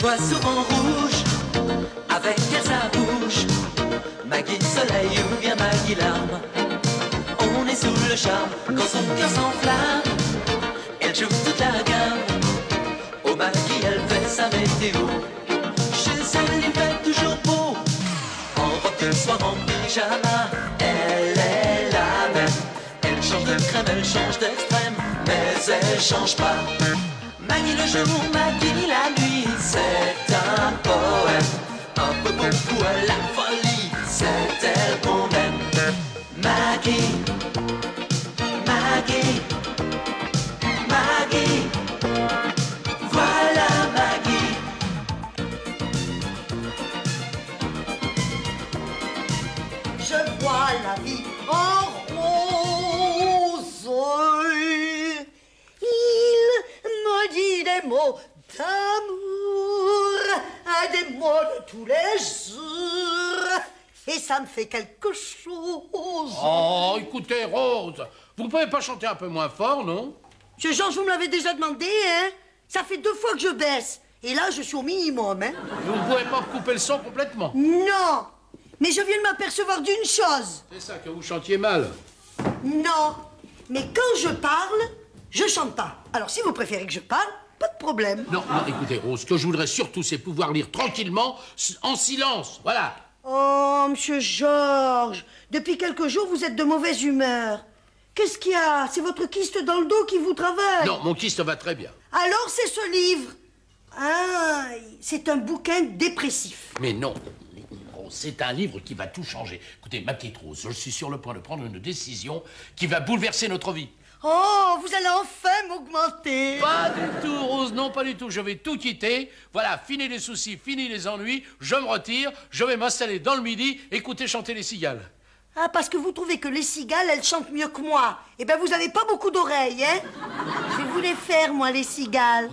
vois souvent rouge, avec elle sa bouche. Maggie soleil ou bien Maggie larme, on est sous le charme quand son cœur s'enflamme. Elle joue toute la gamme, au Maggie elle fait sa météo. Chez elle il fait toujours beau, en robe de soir, en pyjama. Elle est la même, elle change de crème, elle change d'extrême, mais elle change pas. Maggie le jour, Maggie la nuit, c'est un poème, un peu beaucoup à la folie, c'est elle qu'on aime. Maggie, Maggie, Maggie, voilà Maggie. Je vois la vie en rose. Il me dit des mots d'amour, des mots de tous les jours. Et ça me fait quelque chose. Oh, écoutez, Rose, vous pouvez pas chanter un peu moins fort, non? Monsieur Georges, vous me l'avez déjà demandé, hein? Ça fait 2 fois que je baisse. Et là, je suis au minimum, hein? Vous ne pouvez pas couper le son complètement. Non. Mais je viens de m'apercevoir d'une chose. C'est ça, que vous chantiez mal. Non. Mais quand je parle, je chante pas. Alors, si vous préférez que je parle, pas de problème. Non, non, écoutez, Rose, ce que je voudrais surtout, c'est pouvoir lire tranquillement, en silence, voilà. Oh, monsieur Georges, depuis quelques jours, vous êtes de mauvaise humeur. Qu'est-ce qu'il y a? C'est votre kyste dans le dos qui vous travaille? Non, mon kyste va très bien. Alors, c'est ce livre. Ah, c'est un bouquin dépressif. Mais non, Rose, c'est un livre qui va tout changer. Écoutez, ma petite Rose, je suis sur le point de prendre une décision qui va bouleverser notre vie. Oh, vous allez enfin m'augmenter. Pas du tout, Rose, non, pas du tout. Je vais tout quitter. Voilà, fini les soucis, fini les ennuis. Je me retire, je vais m'installer dans le Midi, écouter chanter les cigales. Ah, parce que vous trouvez que les cigales, elles chantent mieux que moi. Eh ben, vous n'avez pas beaucoup d'oreilles, hein? Je vais vous les faire, moi, les cigales.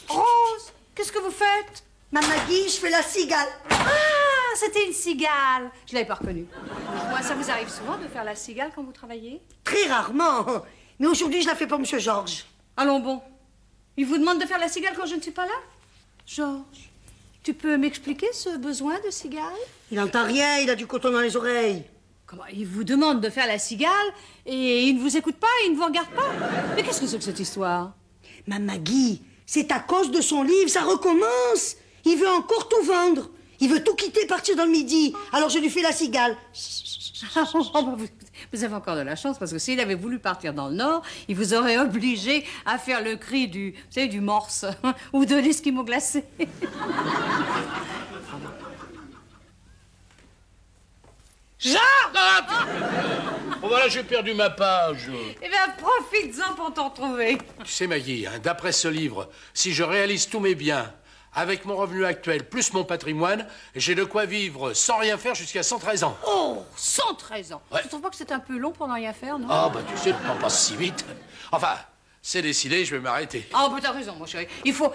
Rose, qu'est-ce que vous faites? Ma Maggie, je fais la cigale. Ah, c'était une cigale. Je l'avais pas reconnue. Moi, ça vous arrive souvent de faire la cigale quand vous travaillez? Très rarement. Mais aujourd'hui, je la fais pour Monsieur Georges. Allons bon. Il vous demande de faire la cigale quand je ne suis pas là? Georges, tu peux m'expliquer ce besoin de cigale? Il n'entend rien, il a du coton dans les oreilles. Comment? Il vous demande de faire la cigale et il ne vous écoute pas, il ne vous regarde pas? Mais qu'est-ce que c'est que cette histoire? Ma Maggie, c'est à cause de son livre, ça recommence. Il veut encore tout vendre. Il veut tout quitter, partir dans le Midi. Alors je lui fais la cigale. Vous avez encore de la chance, parce que s'il avait voulu partir dans le Nord, il vous aurait obligé à faire le cri du, vous savez, du morse ou de l'esquimau glacé. Ah, oh, voilà, j'ai perdu ma page. Eh bien, profites-en pour t'en retrouver. Tu sais, Maggie, hein, d'après ce livre, si je réalise tous mes biens, avec mon revenu actuel plus mon patrimoine, j'ai de quoi vivre sans rien faire jusqu'à 113 ans. Oh, 113 ans. Ouais. Tu trouves pas que c'est un peu long pour ne rien faire, non? Ah, bah tu sais, le temps passe si vite. Enfin, c'est décidé, je vais m'arrêter. Ah, bah t'as raison, mon chéri. Il faut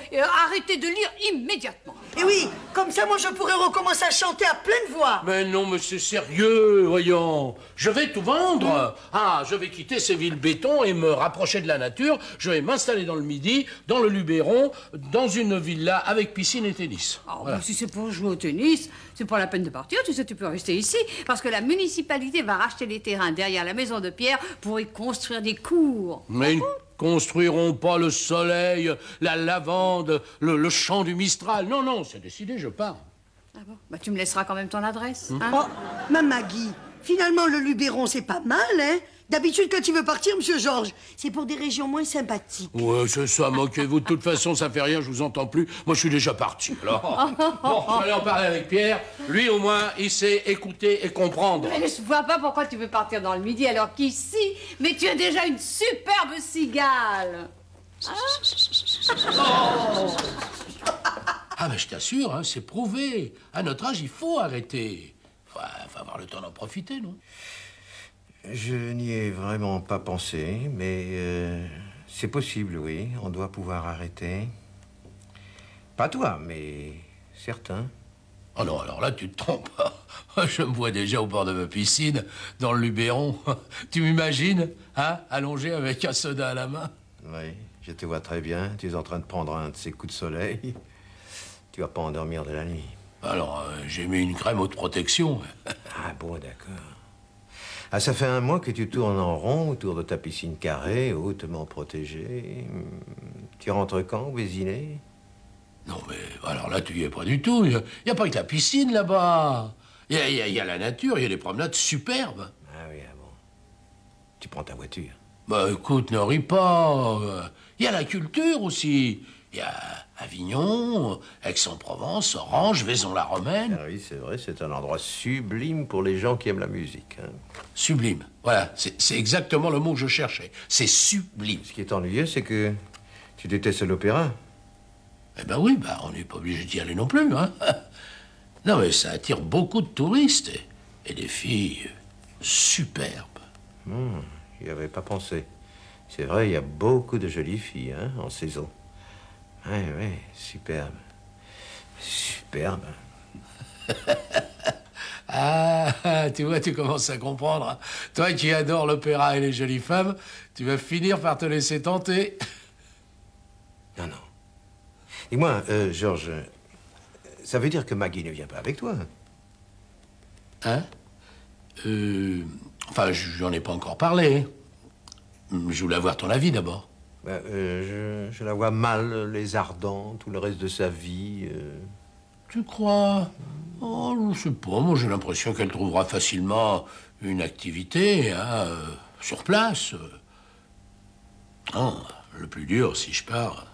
arrêter de lire immédiatement. Et oui, comme ça, moi, je pourrais recommencer à chanter à pleine voix. Mais non, mais c'est sérieux, voyons. Je vais tout vendre. Ah, je vais quitter ces villes béton et me rapprocher de la nature. Je vais m'installer dans le Midi, dans le Luberon, dans une villa avec piscine et tennis. Ah, Voilà. bah, si c'est pour jouer au tennis, c'est pas la peine de partir. Tu sais, tu peux rester ici, parce que la municipalité va racheter les terrains derrière la maison de Pierre pour y construire des cours. Mais ils ne construiront pas le soleil, la lavande, le chant du Mistral. Non, non, c'est décidé, je pars. Ah bon? Bah, tu me laisseras quand même ton adresse, hein? Oh, ma Maggie, finalement, le Luberon, c'est pas mal, hein? D'habitude, quand tu veux partir, Monsieur Georges, c'est pour des régions moins sympathiques. Ouais, c'est ça, moquez-vous. De toute façon, ça fait rien, je vous entends plus. Moi, je suis déjà parti, alors. Bon, je vais aller en parler avec Pierre. Lui, au moins, il sait écouter et comprendre. Mais je vois pas pourquoi tu veux partir dans le Midi alors qu'ici, mais tu as déjà une superbe cigale. Ah, mais je t'assure, hein, c'est prouvé. À notre âge, il faut arrêter. Faut avoir le temps d'en profiter, non? Je n'y ai vraiment pas pensé, mais c'est possible, oui. On doit pouvoir arrêter. Pas toi, mais certains. Oh non, alors là, tu te trompes. Je me vois déjà au bord de ma piscine, dans le Luberon. Tu m'imagines, hein, allongé avec un soda à la main? Oui, je te vois très bien. Tu es en train de prendre un de ces coups de soleil. Tu vas pas endormir de la nuit. Alors, j'ai mis une crème haute protection. Ah bon, d'accord. Ah, ça fait un mois que tu tournes en rond autour de ta piscine carrée, hautement protégée. Tu rentres quand, Vésiné? Non, mais alors là, tu y es pas du tout. Il n'y a pas que la piscine, là-bas. Il y a la nature, il y a des promenades superbes. Ah oui, ah bon. Tu prends ta voiture? Bah, écoute, ne ris pas. Il y a la culture aussi. Il y a Avignon, Aix-en-Provence, Orange, Vaison-la-Romaine. Ah oui, c'est vrai, c'est un endroit sublime pour les gens qui aiment la musique. Hein. Sublime. Voilà, c'est exactement le mot que je cherchais. C'est sublime. Ce qui est ennuyeux, c'est que tu détestes l'opéra. Eh ben oui, bah, on n'est pas obligé d'y aller non plus, hein. Non, mais ça attire beaucoup de touristes et des filles superbes. J'y avais pas pensé. C'est vrai, il y a beaucoup de jolies filles, hein, en saison. Oui, superbe. Superbe. Ah, tu vois, tu commences à comprendre. Hein. Toi qui adores l'opéra et les jolies femmes, tu vas finir par te laisser tenter. Non. Dis-moi, Georges, ça veut dire que Maggie ne vient pas avec toi? Hein? Enfin, j'en ai pas encore parlé. Je voulais avoir ton avis d'abord. Je la vois mal, les ardents, tout le reste de sa vie. Tu crois? Oh, je sais pas. Moi, j'ai l'impression qu'elle trouvera facilement une activité, hein, sur place. Non, le plus dur, si je pars,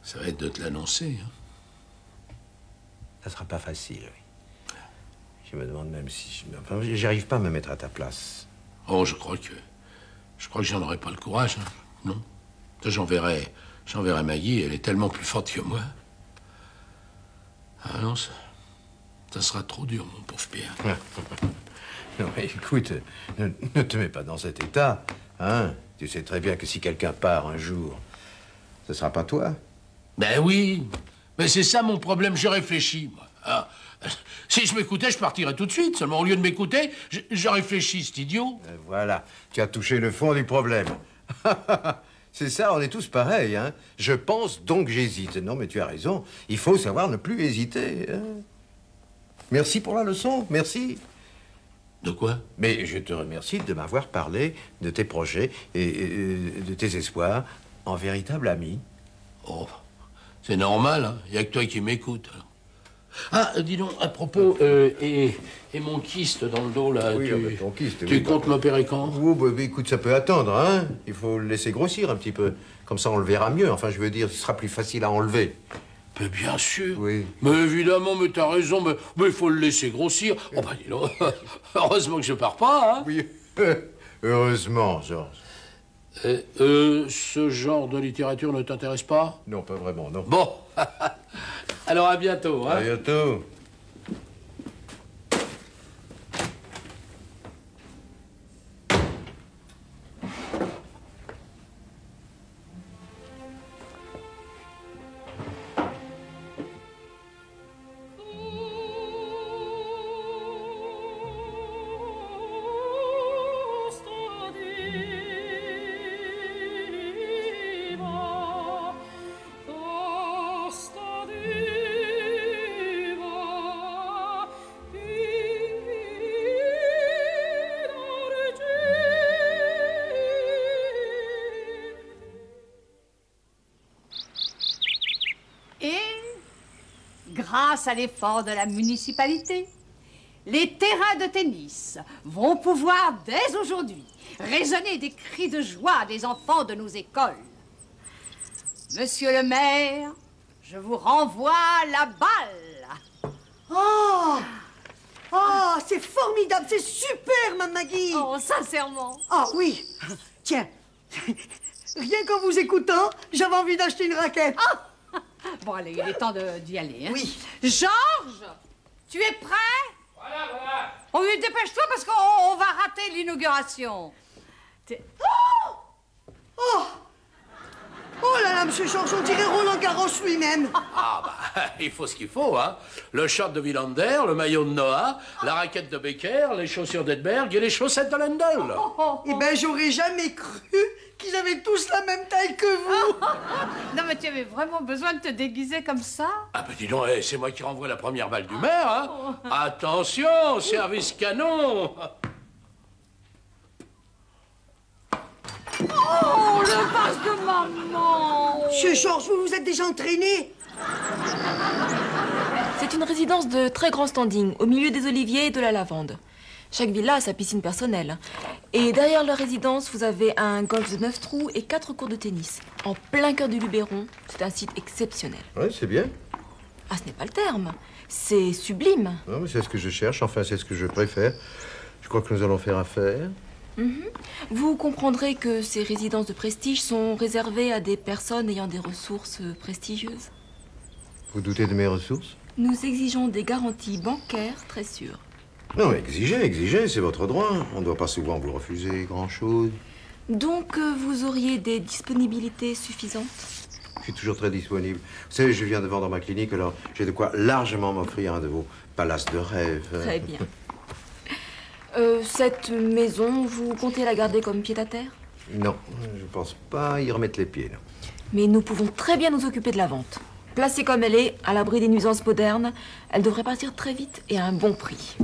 ça va être de te l'annoncer. Hein. Ça sera pas facile, oui. Je me demande même si... Enfin, j'arrive pas à me mettre à ta place. Oh, je crois que j'en aurai pas le courage, hein. Non. J'enverrai Maggie, elle est tellement plus forte que moi. Ah non, ça sera trop dur, mon pauvre Pierre. Non, mais écoute, ne te mets pas dans cet état, hein. Tu sais très bien que si quelqu'un part un jour, ce sera pas toi. Ben oui, mais c'est ça mon problème, je réfléchis, moi. Ah, si je m'écoutais, je partirais tout de suite. Seulement, au lieu de m'écouter, je réfléchis, c'est idiot. Voilà, tu as touché le fond du problème. C'est ça, on est tous pareils, hein. Je pense, donc j'hésite. Non, mais tu as raison, il faut savoir ne plus hésiter. Hein. Merci pour la leçon, merci. De quoi? Mais je te remercie de m'avoir parlé de tes projets et de tes espoirs en véritable ami. Oh, c'est normal, hein. Il n'y a que toi qui m'écoutes. Ah, dis donc, à propos, et mon kyste dans le dos, là, oui, ton kyste, tu comptes m'opérer quand? Oh, bah, écoute, ça peut attendre, hein. Il faut le laisser grossir un petit peu. Comme ça, on le verra mieux. Enfin, je veux dire, ce sera plus facile à enlever. Mais bien sûr. Oui. Mais évidemment, mais t'as raison, mais il faut le laisser grossir. Oh, bah, dis donc, heureusement que je pars pas, hein. Oui, heureusement, Georges. Ce genre de littérature ne t'intéresse pas? Non, pas vraiment, non. Bon, alors à bientôt, hein. À bientôt. Grâce à l'effort de la municipalité, les terrains de tennis vont pouvoir dès aujourd'hui résonner des cris de joie des enfants de nos écoles. Monsieur le maire, je vous renvoie la balle. Oh, c'est formidable, c'est super, ma Maggie. Oh, sincèrement. Ah oui, tiens, rien qu'en vous écoutant, j'avais envie d'acheter une raquette. Bon, allez, il est temps d'y aller. Hein. Oui. Georges, tu es prêt? Voilà. Oh, oui, dépêche-toi parce qu'on va rater l'inauguration. Oh là là, monsieur Georges, on dirait Roland Garros lui-même. Ah bah, il faut ce qu'il faut, hein. Le short de Wilander, le maillot de Noah, la raquette de Becker, les chaussures d'Edberg et les chaussettes de Lendl. Eh ben, j'aurais jamais cru qu'ils avaient tous la même taille que vous. Non, mais tu avais vraiment besoin de te déguiser comme ça? Ah bah dis donc, c'est moi qui renvoie la première balle du maire, hein. Attention, service canon. Oh, le vase de maman! Monsieur Georges, vous vous êtes déjà entraîné? C'est une résidence de très grand standing, au milieu des oliviers et de la lavande. Chaque villa a sa piscine personnelle. Et derrière leur résidence, vous avez un golf de 9 trous et 4 cours de tennis. En plein cœur du Luberon, c'est un site exceptionnel. Oui, c'est bien. Ah, ce n'est pas le terme. C'est sublime. Non, mais c'est ce que je cherche, enfin, c'est ce que je préfère. Je crois que nous allons faire affaire. Vous comprendrez que ces résidences de prestige sont réservées à des personnes ayant des ressources prestigieuses. Vous doutez de mes ressources? Nous exigeons des garanties bancaires très sûres. Non, mais exigez, c'est votre droit. On ne doit pas souvent vous refuser grand-chose. Donc, vous auriez des disponibilités suffisantes? Je suis toujours très disponible. Vous savez, je viens de vendre ma clinique, alors j'ai de quoi largement m'offrir un de vos palaces de rêve. Très bien. Cette maison, vous comptez la garder comme pied-à-terre? Non, je pense pas y remettre les pieds, non. Mais nous pouvons très bien nous occuper de la vente. Placée comme elle est, à l'abri des nuisances modernes, elle devrait partir très vite et à un bon prix.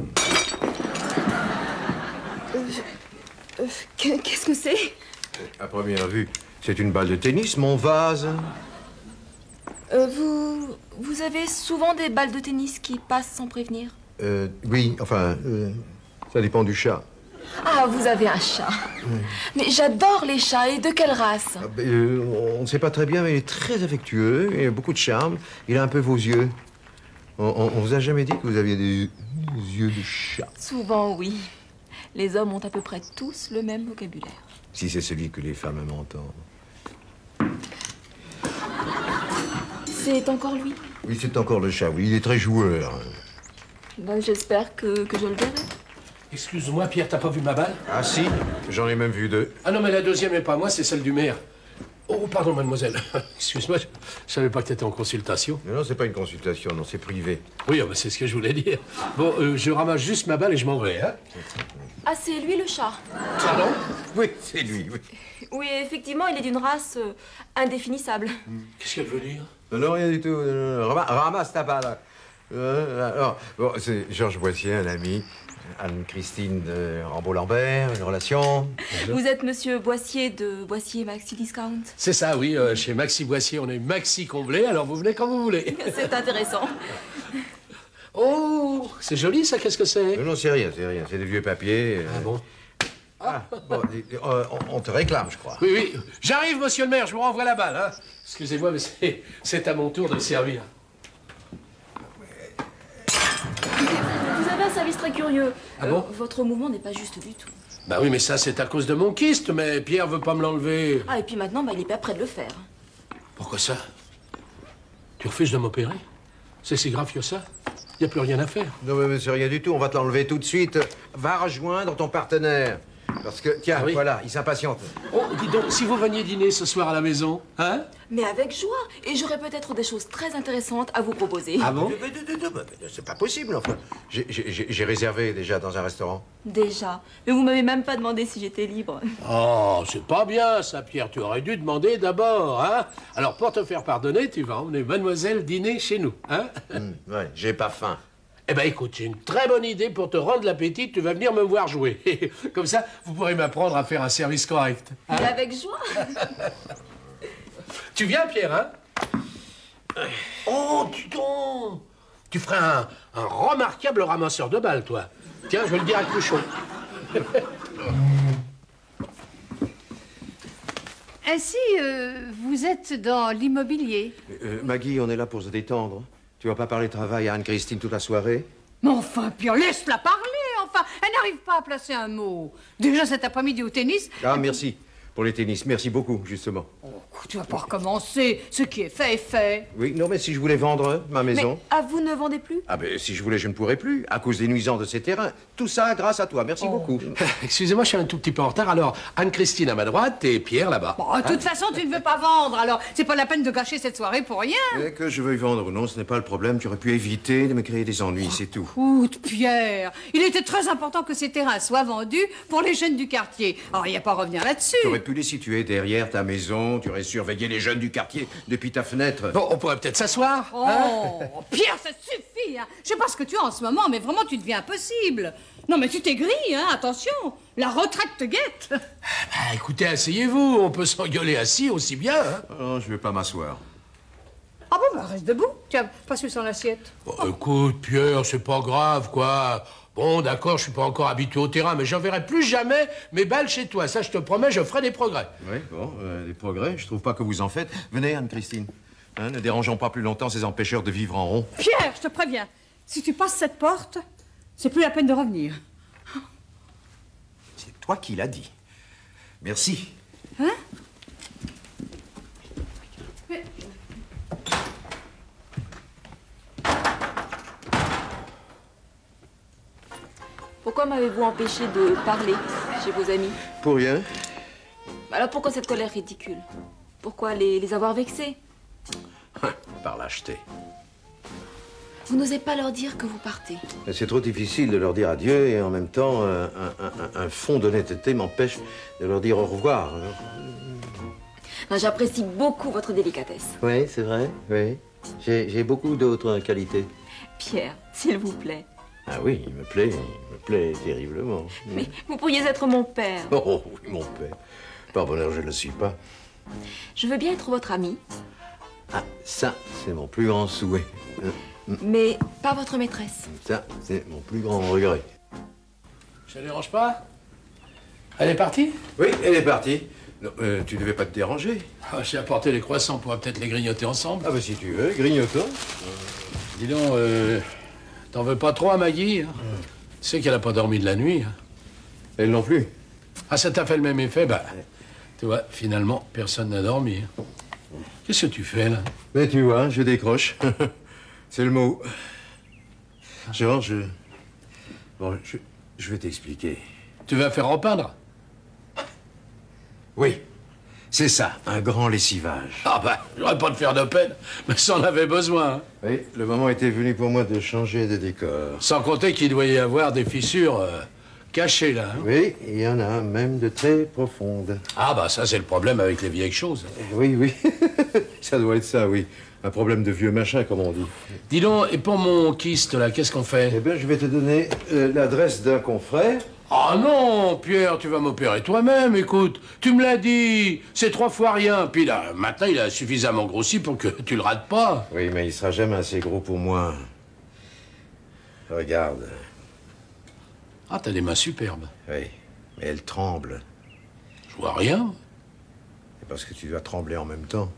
Qu'est-ce que c'est? À première vue, c'est une balle de tennis, mon vase. Vous avez souvent des balles de tennis qui passent sans prévenir? Oui, enfin, ça dépend du chat. Ah, vous avez un chat. Mais j'adore les chats. Et de quelle race? On ne sait pas très bien, mais il est très affectueux, il a beaucoup de charme. Il a un peu vos yeux. On vous a jamais dit que vous aviez des yeux de chat? Souvent, oui. Les hommes ont à peu près tous le même vocabulaire. Si c'est celui que les femmes aiment entendre. C'est encore lui? Oui, c'est encore le chat, oui, il est très joueur. Ben, j'espère que je le verrai. Excuse-moi, Pierre, t'as pas vu ma balle? Ah si, j'en ai même vu deux. Ah non, mais la deuxième n'est pas moi, c'est celle du maire. Oh, pardon, mademoiselle. Excuse-moi, je savais pas que t'étais en consultation. Non, c'est pas une consultation, non, c'est privé. Oui, oh, bah, c'est ce que je voulais dire. Bon, je ramasse juste ma balle et je m'en vais, hein? Ah, c'est lui le chat? Pardon? Oui, c'est lui, oui. Oui, effectivement, il est d'une race indéfinissable. Qu'est-ce qu'elle veut dire? Non, rien du tout. Ramasse ta balle. Alors, bon, c'est Georges Boissier, un ami. Anne-Christine de Rambaud-Lambert, une relation. Vous êtes monsieur Boissier de Boissier Maxi Discount? C'est ça, oui. Chez Maxi Boissier, on est Maxi comblé, alors vous venez quand vous voulez. C'est intéressant. Oh, c'est joli, ça, qu'est-ce que c'est? Non, c'est rien. C'est des vieux papiers. Ah bon? Bon, on te réclame, je crois. Oui, oui. J'arrive, monsieur le maire, je vous renvoie la balle, hein. Excusez-moi, mais c'est à mon tour de servir. Vous avez un service très curieux. Ah bon? Votre mouvement n'est pas juste du tout. Bah oui, mais ça, c'est à cause de mon kyste, mais Pierre veut pas me l'enlever. Ah, et puis maintenant, il est pas prêt de le faire. Pourquoi ça? Tu refuses de m'opérer? C'est si grave que ça? Y a plus rien à faire. Non, mais c'est rien du tout. On va te l'enlever tout de suite. Va rejoindre ton partenaire. Parce que, tiens, Ah oui? voilà, il s'impatiente. Oh, dis donc, si vous veniez dîner ce soir à la maison, hein? Mais avec joie. Et j'aurais peut-être des choses très intéressantes à vous proposer. Ah bon? C'est pas possible, enfin. J'ai réservé déjà dans un restaurant. Déjà. Mais vous m'avez même pas demandé si j'étais libre. Oh, c'est pas bien ça, Pierre. Tu aurais dû demander d'abord, hein? Alors, pour te faire pardonner, tu vas emmener mademoiselle dîner chez nous, hein? Ouais, j'ai pas faim. Eh ben, écoute, j'ai une très bonne idée pour te rendre l'appétit. Tu vas venir me voir jouer. Comme ça, vous pourrez m'apprendre à faire un service correct. Hein? Et avec joie. Tu viens, Pierre, hein? Oh, dis donc! Tu ferais un remarquable ramasseur de balles, toi. Tiens, je vais le dire à Cruchot. Ainsi, vous êtes dans l'immobilier. Maggie, on est là pour se détendre. Tu vas pas parler travail à Anne-Christine toute la soirée? Mais enfin, Pierre, laisse-la parler, enfin. Elle n'arrive pas à placer un mot. Déjà cet après-midi au tennis. Ah, merci. pour les tennis. Merci beaucoup, justement. Oh, tu vas pas recommencer. Ce qui est fait est fait. Oui, non, mais si je voulais vendre ma maison... Mais vous ne vendez plus? Ah ben, si je voulais, je ne pourrais plus, à cause des nuisances de ces terrains. Tout ça grâce à toi. Merci beaucoup. Excusez-moi, je suis un tout petit peu en retard. Alors, Anne-Christine à ma droite et Pierre là-bas. Bon, de toute façon, tu ne veux pas vendre, alors c'est pas la peine de gâcher cette soirée pour rien. Mais que je veuille vendre ou non, ce n'est pas le problème. Tu aurais pu éviter de me créer des ennuis, c'est tout. Écoute, Pierre, il était très important que ces terrains soient vendus pour les jeunes du quartier. Alors, il n'y a pas à revenir là-dessus. Tu aurais pu les situer derrière ta maison, tu aurais surveillé les jeunes du quartier depuis ta fenêtre. Bon, on pourrait peut-être s'asseoir. Oh, Pierre, ça suffit, hein. Je sais pas ce que tu as en ce moment, mais vraiment, tu deviens impossible. Non, mais tu t'aigris, hein, attention. La retraite te guette. Bah, écoutez, asseyez-vous. On peut s'engueuler assis aussi bien. Hein. Oh, je vais pas m'asseoir. Ah bon, bah reste debout. Tiens, passe-lui son assiette. Bon, écoute, Pierre, c'est pas grave, quoi. Bon, d'accord, je suis pas encore habitué au terrain, mais j'enverrai plus jamais mes balles chez toi. Ça, je te promets, je ferai des progrès. Oui, bon, des progrès, je trouve pas que vous en faites. Venez, Anne-Christine. Hein, ne dérangeons pas plus longtemps ces empêcheurs de vivre en rond. Pierre, je te préviens. Si tu passes cette porte, c'est plus la peine de revenir. C'est toi qui l'as dit. Merci. Hein? Pourquoi m'avez-vous empêché de parler chez vos amis? Pour rien. Alors pourquoi cette colère ridicule? Pourquoi les avoir vexés? Par lâcheté. Vous n'osez pas leur dire que vous partez. C'est trop difficile de leur dire adieu et en même temps, un fond d'honnêteté m'empêche de leur dire au revoir. Non, j'apprécie beaucoup votre délicatesse. Oui, c'est vrai, oui. J'ai beaucoup d'autres qualités. Pierre, s'il vous plaît. Ah oui, il me plaît terriblement. Mais vous pourriez être mon père. Oh oui, mon père. Par bonheur, je ne le suis pas. Je veux bien être votre ami. Ah, ça, c'est mon plus grand souhait. Mais pas votre maîtresse. Ça, c'est mon plus grand regret. Ça dérange pas? Elle est partie? Oui, elle est partie. Non, tu devais pas te déranger. Ah, j'ai apporté les croissants, on pourra peut-être les grignoter ensemble. Ah bah si tu veux, grignotons. Dis donc, t'en veux pas trop à Maggie? Hein? Tu sais qu'elle a pas dormi de la nuit. Hein? Elle non plus. Ah, ça t'a fait le même effet? Bah, tu vois, finalement, personne n'a dormi. Hein? Qu'est-ce que tu fais, là? Mais tu vois, je décroche. C'est le mot. Georges, bon, je vais t'expliquer. Tu vas faire repeindre? Oui, c'est ça, un grand lessivage. Ah bah, j'aurais pas de faire de peine, mais ça en avait besoin. Hein? Oui, le moment était venu pour moi de changer de décor. Sans compter qu'il doit y avoir des fissures cachées, là. Hein? Oui, il y en a même de très profondes. Ah bah, ça, c'est le problème avec les vieilles choses. Oui, oui, ça doit être ça, oui. Un problème de vieux machin, comme on dit. Dis donc, et pour mon kyste, là, qu'est-ce qu'on fait? Eh bien, je vais te donner l'adresse d'un confrère. Ah non, Pierre, tu vas m'opérer toi-même, écoute. Tu me l'as dit, c'est 3 fois rien. Puis là, maintenant, il a suffisamment grossi pour que tu le rates pas. Oui, mais il sera jamais assez gros pour moi. Regarde. Ah, t'as des mains superbes. Oui, mais elles tremblent. Je vois rien. C'est parce que tu dois trembler en même temps.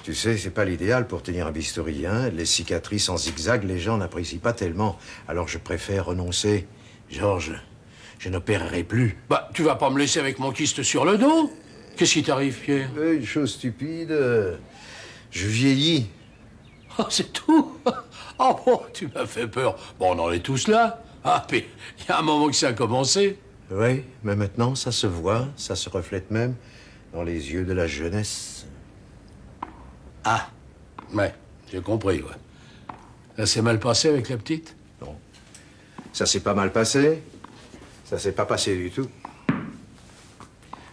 Tu sais, c'est pas l'idéal pour tenir un bistouri, hein. Les cicatrices en zigzag, les gens n'apprécient pas tellement. Alors je préfère renoncer. Georges, je n'opérerai plus. Bah, tu vas pas me laisser avec mon kyste sur le dos? Qu'est-ce qui t'arrive, Pierre? Une chose stupide, je vieillis. Oh, c'est tout? Oh bon, tu m'as fait peur. Bon, on en est tous là. Ah, puis, il y a un moment que ça a commencé. Oui, mais maintenant, ça se voit, ça se reflète même dans les yeux de la jeunesse. Ah, ouais, j'ai compris, ouais. Ça s'est mal passé avec la petite? Non. Ça s'est pas mal passé. Ça s'est pas passé du tout.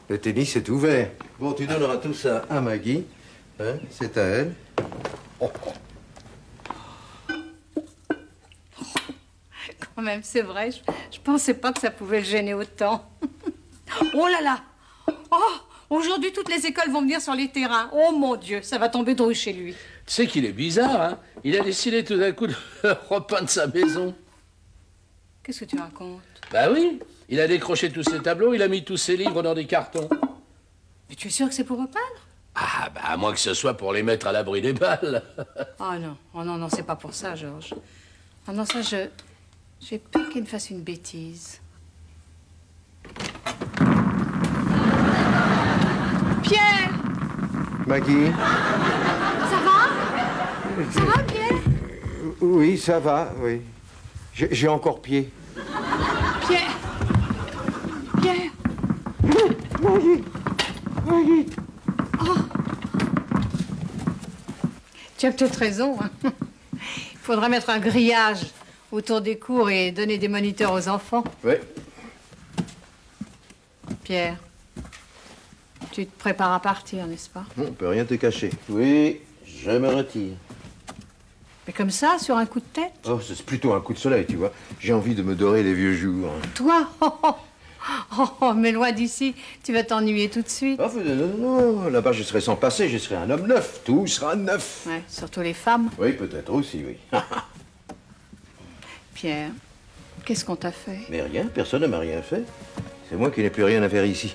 Le tennis est ouvert. Bon, tu donneras tout ça à Maggie. Hein, c'est à elle. Oh. Quand même, c'est vrai, je pensais pas que ça pouvait le gêner autant. Oh là là! Oh! Aujourd'hui, toutes les écoles vont venir sur les terrains. Oh mon Dieu, ça va tomber drôle chez lui. Tu sais qu'il est bizarre, hein? Il a décidé tout d'un coup de repeindre sa maison. Qu'est-ce que tu racontes? Bah oui, il a décroché tous ses tableaux, il a mis tous ses livres dans des cartons. Mais tu es sûr que c'est pour repeindre? Ah, bah à moins que ce soit pour les mettre à l'abri des balles. Ah non, oh non, non, c'est pas pour ça, Georges. Ah non, ça, j'ai peur qu'il me fasse une bêtise. Pierre! Maggie? Ça va? Ça va, Pierre? Oui, ça va, oui. J'ai encore pied. Pierre! Pierre! Maggie! Maggie! Oh. Tu as peut-être raison. Hein. Il faudrait mettre un grillage autour des cours et donner des moniteurs aux enfants. Oui. Pierre, tu te prépares à partir, n'est-ce pas? On peut rien te cacher. Oui, je me retire. Mais comme ça, sur un coup de tête? Oh, c'est plutôt un coup de soleil, tu vois. J'ai envie de me dorer les vieux jours. Toi? Mais loin d'ici, tu vas t'ennuyer tout de suite. Oh, non, là-bas, je serai sans passé, je serai un homme neuf. Tout sera neuf. Ouais, surtout les femmes. Oui, peut-être aussi, oui. Pierre, qu'est-ce qu'on t'a fait? Mais rien, personne ne m'a rien fait. C'est moi qui n'ai plus rien à faire ici.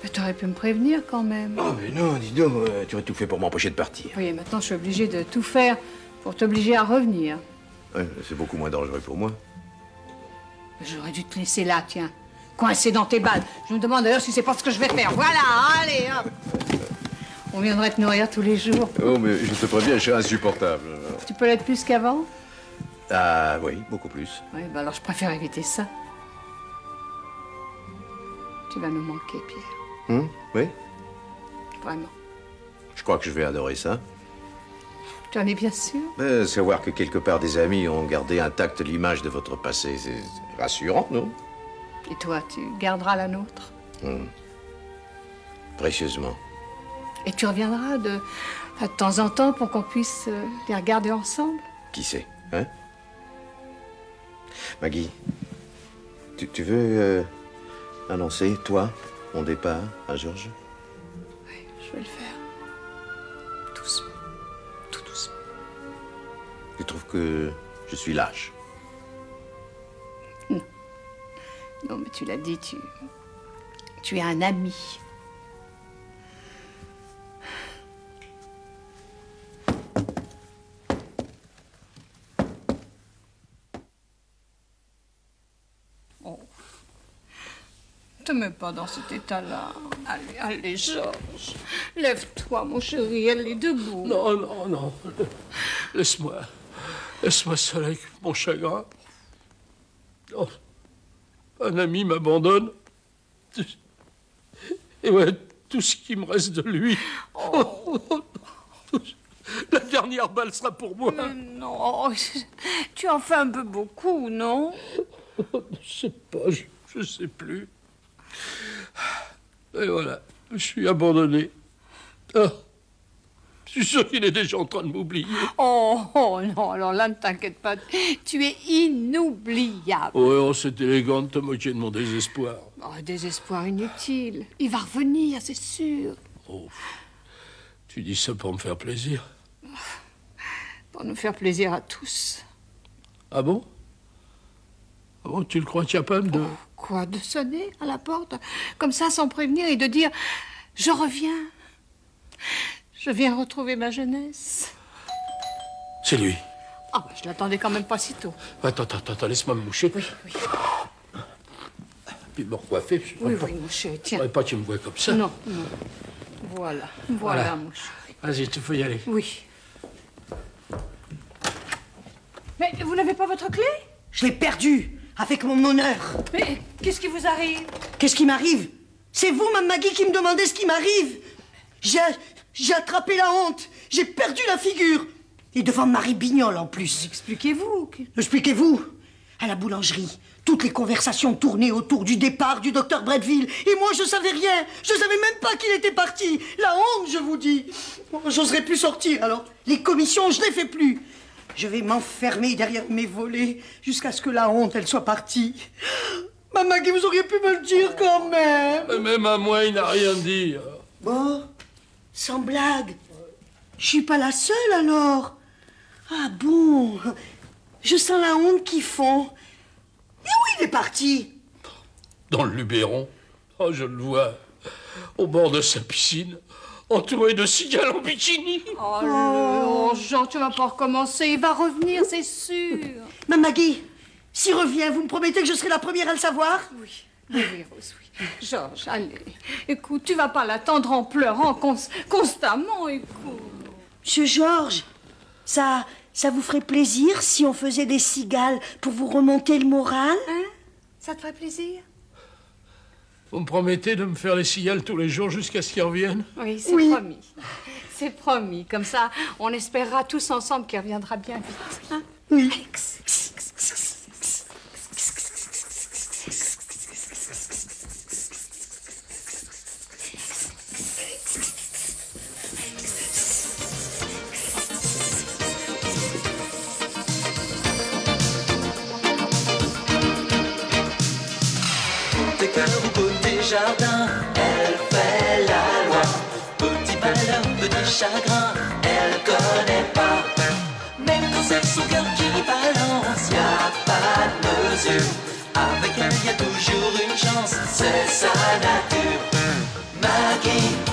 Mais t'aurais pu me prévenir quand même. Oh, mais non, dis donc, tu aurais tout fait pour m'empêcher de partir. Oui, maintenant je suis obligée de tout faire pour t'obliger à revenir. Ouais, c'est beaucoup moins dangereux pour moi. J'aurais dû te laisser là, tiens, coincé dans tes balles. Je me demande d'ailleurs si c'est pas ce que je vais faire. Voilà, allez, hop. On viendrait te nourrir tous les jours. Oh, mais je te préviens, je suis insupportable. Tu peux l'être plus qu'avant? Ah, oui, beaucoup plus. Oui, bah alors je préfère éviter ça. Tu vas nous manquer, Pierre. Oui, Vraiment. je crois que je vais adorer ça. Tu en es bien sûr? Savoir que quelque part des amis ont gardé intacte l'image de votre passé, c'est rassurant, non? Et toi, tu garderas la nôtre? Précieusement. Et tu reviendras de temps en temps pour qu'on puisse les regarder ensemble? Qui sait, hein? Maggie, tu veux annoncer, toi, mon départ à Georges? Oui, je vais le faire. Doucement. Tout doucement. Tu trouves que je suis lâche? Non, mais tu l'as dit, tu es un ami. Oh. Ne te mets pas dans cet état-là. Allez, allez, Georges. Lève-toi, mon chéri, elle est debout. Non, non, non. Laisse-moi. Laisse-moi seul avec mon chagrin. Oh. Un ami m'abandonne. Et ouais, tout ce qui me reste de lui. Oh. La dernière balle sera pour moi. Mais non, tu en fais un peu beaucoup, non? Je sais pas, je sais plus. Et voilà, je suis abandonné. Oh. Je suis sûr qu'il est déjà en train de m'oublier. Oh non, alors là, ne t'inquiète pas. Tu es inoubliable. Oh, c'est élégant de te moquer de mon désespoir. Oh, désespoir inutile. Il va revenir, c'est sûr. Oh, tu dis ça pour me faire plaisir? Pour nous faire plaisir à tous. Ah bon? Ah bon, tu le crois capable de... Oh, quoi, de sonner à la porte, comme ça, sans prévenir, et de dire « Je reviens. Je viens retrouver ma jeunesse. » C'est lui. Ah, bah, je l'attendais quand même pas si tôt. Attends, laisse-moi me moucher. Oui, oui. Puis me recoiffer. Oui, mon chéri, tiens. Je ne pas que tu me vois comme ça. Non, non. Voilà, mon chéri. Vas-y, tu peux y aller. Oui. Mais vous n'avez pas votre clé? Je l'ai perdue, avec mon honneur. Mais qu'est-ce qui vous arrive? Qu'est-ce qui m'arrive? C'est vous, Mme Maggie, qui me demandez ce qui m'arrive. J'ai attrapé la honte. J'ai perdu la figure. Et devant Marie Bignol, en plus. Expliquez-vous. Expliquez-vous. À la boulangerie, toutes les conversations tournaient autour du départ du docteur Bretteville. Et moi, je savais rien. Je savais même pas qu'il était parti. La honte, je vous dis. J'oserais plus sortir, alors. Les commissions, je les fais plus. Je vais m'enfermer derrière mes volets jusqu'à ce que la honte, elle soit partie. Mme Maggie, vous auriez pu me le dire quand même. Mais même à moi, il n'a rien dit. Bon, sans blague. Je suis pas la seule, alors. Ah bon? Je sens la honte qu'ils font. Et où il est parti? Dans le Luberon. Oh, je le vois. Au bord de sa piscine, entouré de cigales en bikini. Oh, Jean, tu vas pas recommencer. Il va revenir, c'est sûr. Mme Maggie, s'il revient, vous me promettez que je serai la première à le savoir? Oui, Rose, oui. Georges, allez. Écoute, tu vas pas l'attendre en pleurant constamment, écoute. Monsieur Georges, ça vous ferait plaisir si on faisait des cigales pour vous remonter le moral? Hein? Ça te ferait plaisir? Vous me promettez de me faire les cigales tous les jours jusqu'à ce qu'ils reviennent? Oui, c'est promis. C'est promis. Comme ça, on espérera tous ensemble qu'il reviendra bien vite. Hein? Oui. Côté cœur ou côté jardin, elle fait la loi. Petit malheur, petit chagrin, elle connaît pas. Même quand c'est son cœur qui balance, y a pas de mesure. Avec elle, y a toujours une chance, c'est sa nature. Maggie.